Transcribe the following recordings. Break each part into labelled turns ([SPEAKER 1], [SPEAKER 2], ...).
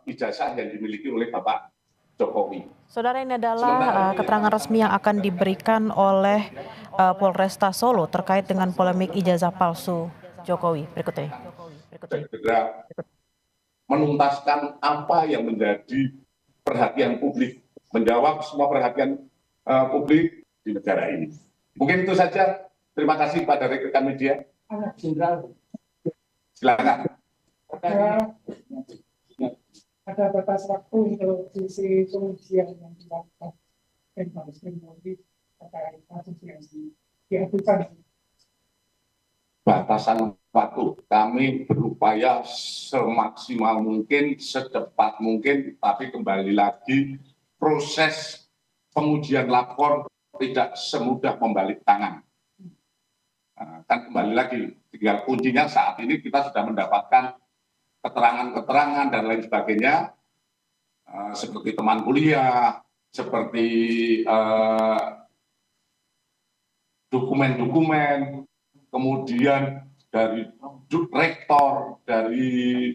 [SPEAKER 1] ijazah yang dimiliki oleh Bapak Jokowi.
[SPEAKER 2] Saudara, ini adalah keterangan resmi yang akan diberikan oleh Polresta Solo terkait dengan polemik ijazah palsu Jokowi. Berikut ini.
[SPEAKER 1] Segera menuntaskan apa yang menjadi perhatian publik, menjawab semua perhatian publik di negara ini. Mungkin itu saja. Terima kasih pada rekan media. Silakan.
[SPEAKER 3] Ada batas waktu untuk sisi pengujian yang dilakukan dan harus menjadi terkait kasus yang diadukan.
[SPEAKER 1] Batasan waktu kami berupaya semaksimal mungkin, secepat mungkin, tapi kembali lagi proses pengujian lapor tidak semudah membalik tangan. Kan kembali lagi, tinggal kuncinya saat ini kita sudah mendapatkan keterangan-keterangan dan lain sebagainya, seperti teman kuliah, seperti dokumen-dokumen, kemudian dari rektor, dari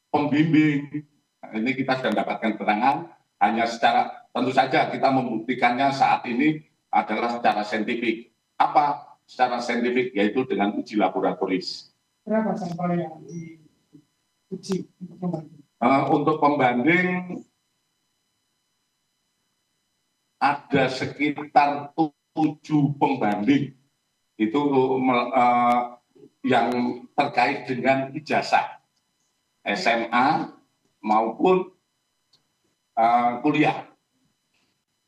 [SPEAKER 1] pembimbing. Ini kita sudah mendapatkan keterangan, hanya secara, tentu saja kita membuktikannya saat ini adalah secara saintifik. Apa secara saintifik? Yaitu dengan uji laboratoris.
[SPEAKER 3] Berapa sampel yang diuji untuk pembanding?
[SPEAKER 1] Untuk pembanding ada sekitar 7 pembanding itu yang terkait dengan ijazah SMA maupun kuliah.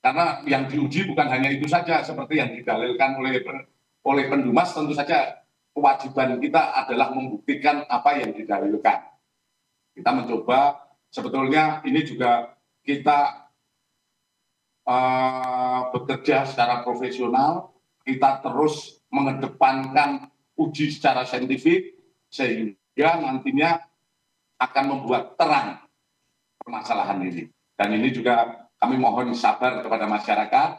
[SPEAKER 1] Karena yang diuji bukan hanya itu saja, seperti yang didalilkan oleh Pendumas, tentu saja kewajiban kita adalah membuktikan apa yang didalilkan. Kita mencoba, sebetulnya ini juga kita bekerja secara profesional, kita terus mengedepankan uji secara saintifik, sehingga nantinya akan membuat terang permasalahan ini. Dan ini juga kami mohon sabar kepada masyarakat,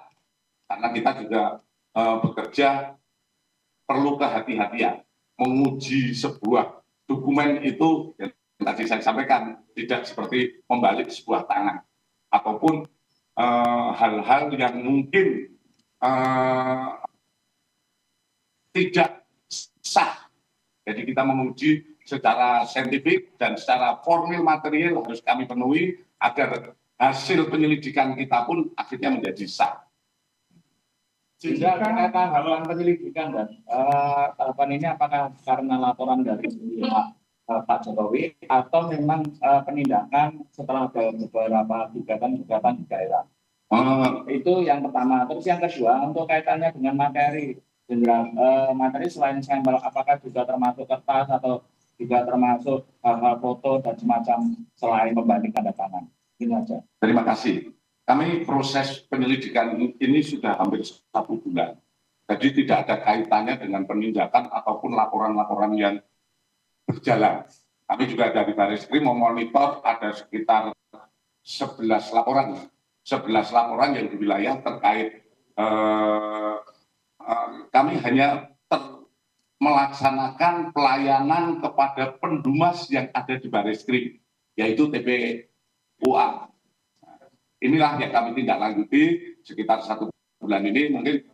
[SPEAKER 1] karena kita juga bekerja perlu kehati-hatian. Menguji sebuah dokumen itu, yang tadi saya sampaikan, tidak seperti membalik sebuah tangan, ataupun hal-hal yang mungkin tidak sah. Jadi kita menguji secara saintifik dan secara formil material harus kami penuhi agar hasil penyelidikan kita pun akhirnya menjadi sah.
[SPEAKER 4] Sehingga terkait haluan penyelidikan dan tahapan ini apakah karena laporan dari Pak Jokowi atau memang penindakan setelah beberapa gugatan di daerah? Itu yang pertama. Terus yang kedua, untuk kaitannya dengan materi, materi selain sampel, apakah juga termasuk kertas atau juga termasuk hal-hal foto dan semacam selain pembanding tanda tangan? Ini saja.
[SPEAKER 1] Terima kasih. Kami proses penyelidikan ini sudah hampir 1 bulan. Jadi tidak ada kaitannya dengan penindakan ataupun laporan-laporan yang berjalan. Kami juga dari Barreskrim memonitor ada sekitar 11 laporan. 11 laporan yang di wilayah terkait kami hanya melaksanakan pelayanan kepada Pendumas yang ada di Barreskrim, yaitu TPUA. Inilah yang kami tindak lanjuti sekitar 1 bulan ini. Mungkin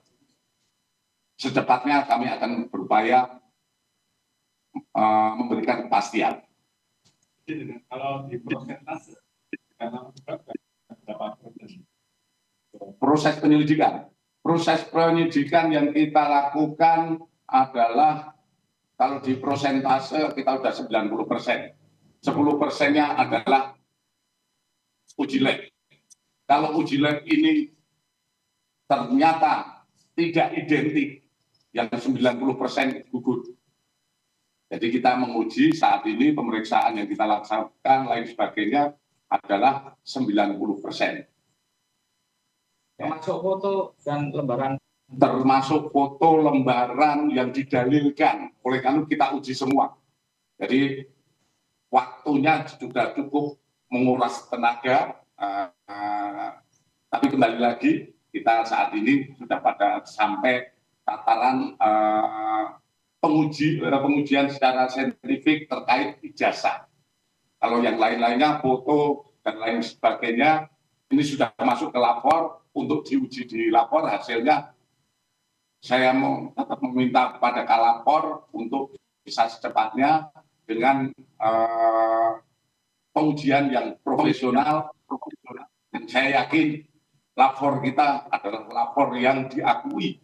[SPEAKER 1] secepatnya kami akan berupaya memberikan kepastian.
[SPEAKER 4] Kalau di
[SPEAKER 1] proses penyidikan yang kita lakukan adalah kalau di prosentase kita sudah 90%. 10%-nya adalah uji lab. Kalau uji lab ini ternyata tidak identik, yang 90% gugur. Jadi kita menguji saat ini pemeriksaan yang kita laksanakan lain sebagainya adalah 90%.
[SPEAKER 4] Termasuk foto dan lembaran.
[SPEAKER 1] Termasuk foto lembaran yang didalilkan. Oleh karena kita uji semua. Jadi waktunya sudah cukup menguras tenaga. Tapi kembali lagi kita saat ini sudah pada sampai tataran pengujian secara saintifik terkait ijazah. Kalau yang lain-lainnya, foto dan lain sebagainya, ini sudah masuk ke lapor untuk diuji di lapor. Hasilnya saya mau tetap meminta kepada kalapor untuk bisa secepatnya dengan pengujian yang profesional. Dan saya yakin lapor kita adalah lapor yang diakui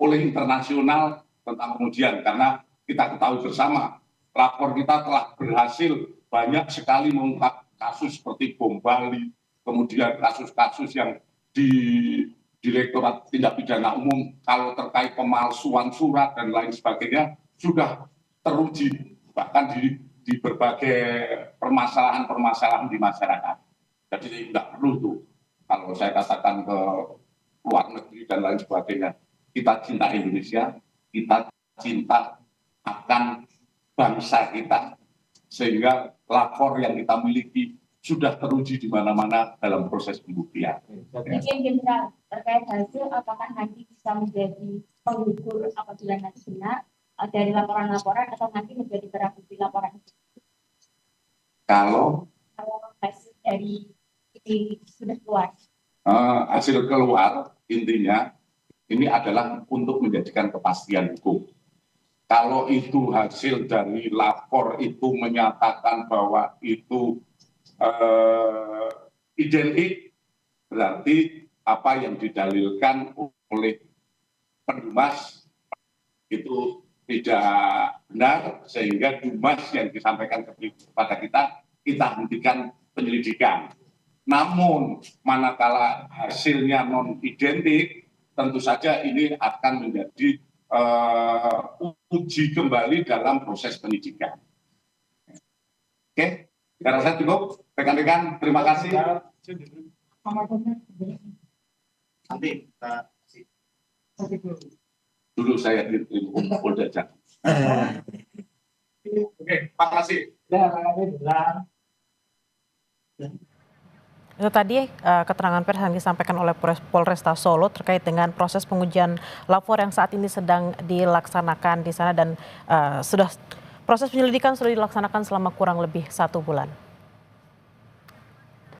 [SPEAKER 1] oleh internasional tentang pengujian, karena kita ketahui bersama lapor kita telah berhasil banyak sekali mengungkap kasus seperti bom Bali, kemudian kasus-kasus yang di Direktorat Tindak Pidana Umum kalau terkait pemalsuan surat dan lain sebagainya sudah teruji bahkan di berbagai permasalahan-permasalahan di masyarakat. Jadi tidak perlu tuh kalau saya katakan ke luar negeri dan lain sebagainya. Kita cinta Indonesia, kita cinta akan bangsa kita, sehingga lapor yang kita miliki sudah teruji di mana-mana dalam proses pembuktian.
[SPEAKER 5] Izin Jenderal, terkait hasil apakah nanti bisa menjadi penggugur apabila nanti benar dari laporan-laporan atau nanti menjadi barang bukti laporan?
[SPEAKER 1] Kalau
[SPEAKER 5] hasil dari ini sudah keluar.
[SPEAKER 1] Hasil keluar intinya ini adalah untuk menjadikan kepastian hukum. Kalau itu hasil dari lapor itu menyatakan bahwa itu identik, berarti apa yang didalilkan oleh pendumas itu tidak benar, sehingga dumas yang disampaikan kepada kita hentikan penyelidikan. Namun manakala hasilnya non identik, tentu saja ini akan menjadi uji kembali dalam proses penyidikan. Oke, saya rasa cukup. Rekan-rekan, terima kasih.
[SPEAKER 4] Nanti kita
[SPEAKER 1] Dulu saya di Polda Jatim. Oke, terima kasih.
[SPEAKER 2] Itu tadi keterangan pers yang disampaikan oleh Polresta Solo terkait dengan proses pengujian lapor yang saat ini sedang dilaksanakan di sana dan proses penyelidikan sudah dilaksanakan selama kurang lebih 1 bulan.